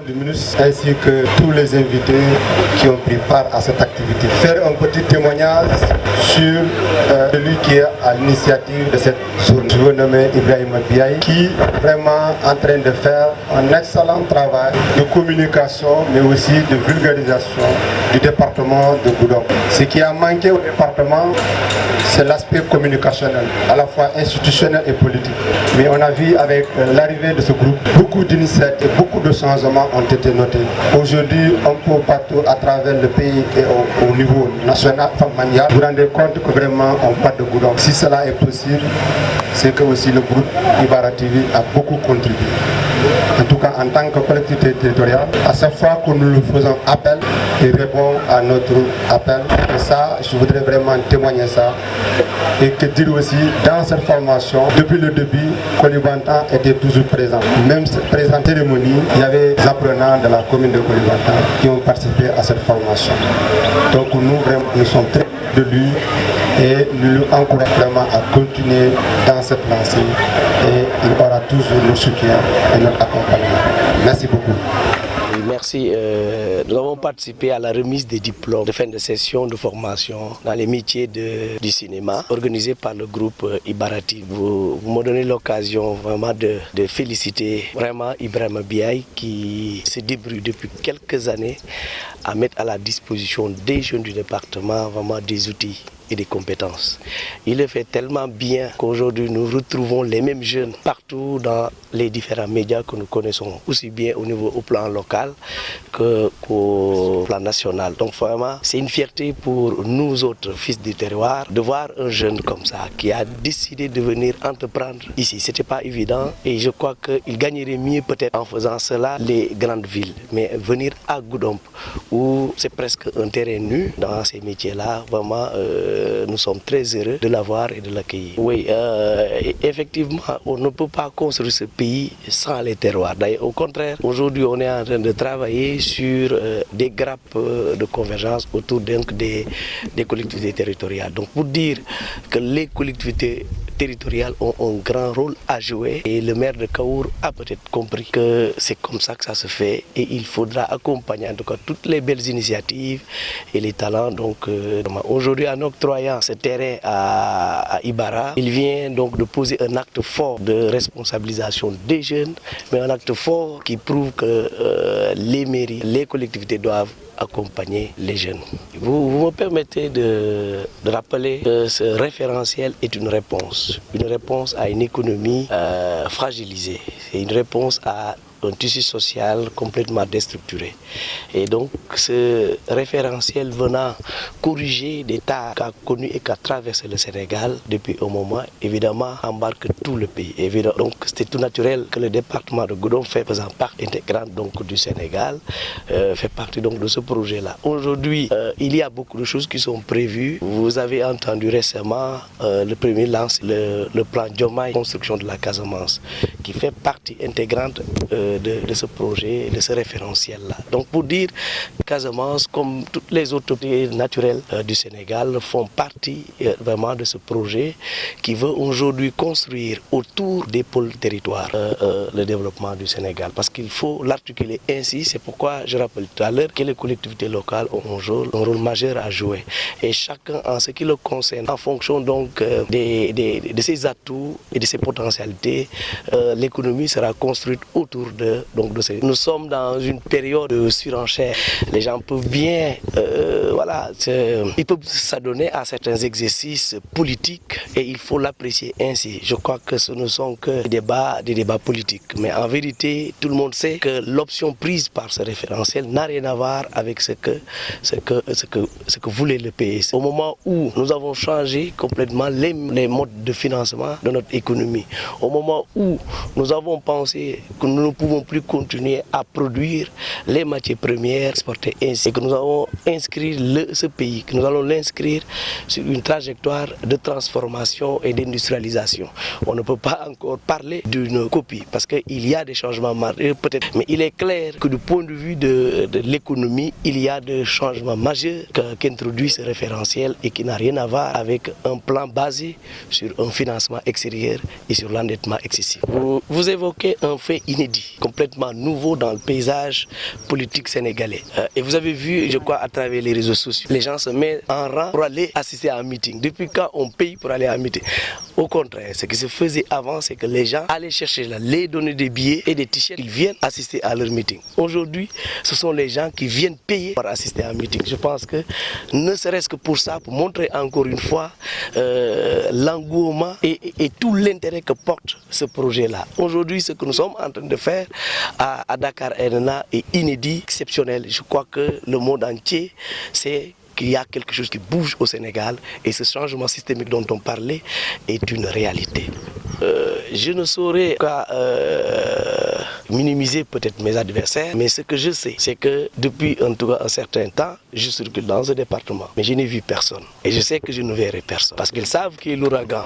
du ministre ainsi que tous les invités qui ont pris part à cette activité. Faire un petit témoignage sur celui qui est à l'initiative de cette journée. Je veux nommer Ibrahim Biaye qui est vraiment en train de faire un excellent travail de communication mais aussi de vulgarisation du département de Goudomp. Ce qui a manqué au département, c'est l'aspect communicationnel, à la fois institutionnel et politique. Mais on a vu avec l'arrivée de ce groupe, beaucoup d'initiatives, beaucoup de changements ont été notés. Aujourd'hui, un peu partout à travers le pays et au niveau national, mondial, vous vous rendez compte que vraiment on parle de Goudomp. Si cela est possible, c'est que aussi le groupe Ibara TV a beaucoup contribué. En tout cas, en tant que collectivité territoriale, à chaque fois que nous lui faisons appel, il répond à notre appel. Et ça, je voudrais vraiment témoigner ça. Et que dire aussi, dans cette formation, depuis le début, Koulibantang était toujours présent. Même cette présente cérémonie, il y avait des apprenants de la commune de Koulibantang qui ont participé à cette formation. Donc nous, vraiment, nous sommes très de lui et nous lui encourageons vraiment à continuer dans cette lancée et il aura toujours le soutien et notre accompagnement. Merci beaucoup. Merci. Nous avons participé à la remise des diplômes de fin de session de formation dans les métiers du cinéma organisé par le groupe Ibara TV. Vous me donnez l'occasion vraiment de féliciter vraiment Ibrahim Biaye qui se débrouille depuis quelques années à mettre à la disposition des jeunes du département vraiment des outils et des compétences. Il le fait tellement bien qu'aujourd'hui nous retrouvons les mêmes jeunes partout dans les différents médias que nous connaissons, aussi bien au plan local qu'au plan national. Donc vraiment, c'est une fierté pour nous autres fils du terroir de voir un jeune comme ça qui a décidé de venir entreprendre ici. C'était pas évident et je crois qu'il gagnerait mieux peut-être en faisant cela les grandes villes. Mais venir à Goudomp où c'est presque un terrain nu dans ces métiers-là, vraiment nous sommes très heureux de l'avoir et de l'accueillir. Oui, effectivement, on ne peut pas construire ce pays sans les terroirs. D'ailleurs, au contraire, aujourd'hui, on est en train de travailler sur des grappes de convergence autour donc des collectivités territoriales. Donc, pour dire que les collectivités territoriales ont un grand rôle à jouer et le maire de Kaour a peut-être compris que c'est comme ça que ça se fait et il faudra accompagner en tout cas toutes les belles initiatives et les talents. Donc aujourd'hui, en octroyant ce terrain à Ibara, il vient donc de poser un acte fort de responsabilisation des jeunes, mais un acte fort qui prouve que les mairies, les collectivités doivent accompagner les jeunes. Vous me permettez de rappeler que ce référentiel est une réponse à une économie fragilisée, c'est une réponse à un tissu social complètement déstructuré. Et donc ce référentiel venant corriger des tares qu'a connu et qu'a traversé le Sénégal depuis un moment, évidemment embarque tout le pays. Évidemment, donc c'était tout naturel que le département de Goudomp faisant partie intégrante donc, du Sénégal, fait partie donc de ce projet-là. Aujourd'hui, il y a beaucoup de choses qui sont prévues. Vous avez entendu récemment le premier lance le plan Diomaye, construction de la Casamance, qui fait partie intégrante de ce projet, de ce référentiel-là. Donc pour dire Casamance, comme toutes les autres pays naturelles du Sénégal, font partie vraiment de ce projet qui veut aujourd'hui construire autour des pôles territoires le développement du Sénégal. Parce qu'il faut l'articuler ainsi, c'est pourquoi je rappelle tout à l'heure que les collectivités locales ont un rôle majeur à jouer. Et chacun en ce qui le concerne, en fonction donc de ses atouts et de ses potentialités, l'économie sera construite autour de ces. Nous sommes dans une période de surenchère. Les gens peuvent bien, ils peuvent s'adonner à certains exercices politiques et il faut l'apprécier ainsi. Je crois que ce ne sont que des débats politiques. Mais en vérité, tout le monde sait que l'option prise par ce référentiel n'a rien à voir avec ce que voulait le PS. Au moment où nous avons changé complètement les modes de financement de notre économie, au moment où nous avons pensé que nous ne pouvons plus continuer à produire les matières premières exportées ainsi, que nous avons inscrit ce pays, que nous allons l'inscrire sur une trajectoire de transformation et d'industrialisation. On ne peut pas encore parler d'une copie parce qu'il y a des changements majeurs peut-être, mais il est clair que du point de vue de l'économie, il y a des changements majeurs qu'introduit ce référentiel et qui n'a rien à voir avec un plan basé sur un financement extérieur et sur l'endettement excessif. Vous évoquez un fait inédit. complètement nouveau dans le paysage politique sénégalais. Et vous avez vu, je crois, à travers les réseaux sociaux, les gens se mettent en rang pour aller assister à un meeting. Depuis quand on paye pour aller à un meeting? Au contraire, ce qui se faisait avant, c'est que les gens allaient chercher là, les donner des billets et des t-shirts, ils viennent assister à leur meeting. Aujourd'hui, ce sont les gens qui viennent payer pour assister à un meeting. Je pense que, ne serait-ce que pour ça, pour montrer encore une fois l'engouement et tout l'intérêt que porte ce projet-là. Aujourd'hui, ce que nous sommes en train de faire à Dakar Arena est inédit, exceptionnel. Je crois que le monde entier sait qu'il y a quelque chose qui bouge au Sénégal et ce changement systémique dont on parlait est une réalité. Je ne saurais pas minimiser peut-être mes adversaires, mais ce que je sais, c'est que depuis en tout cas un certain temps, je circule dans ce département, mais je n'ai vu personne. Et je sais que je ne verrai personne, parce qu'ils savent qu'il y a l'ouragan.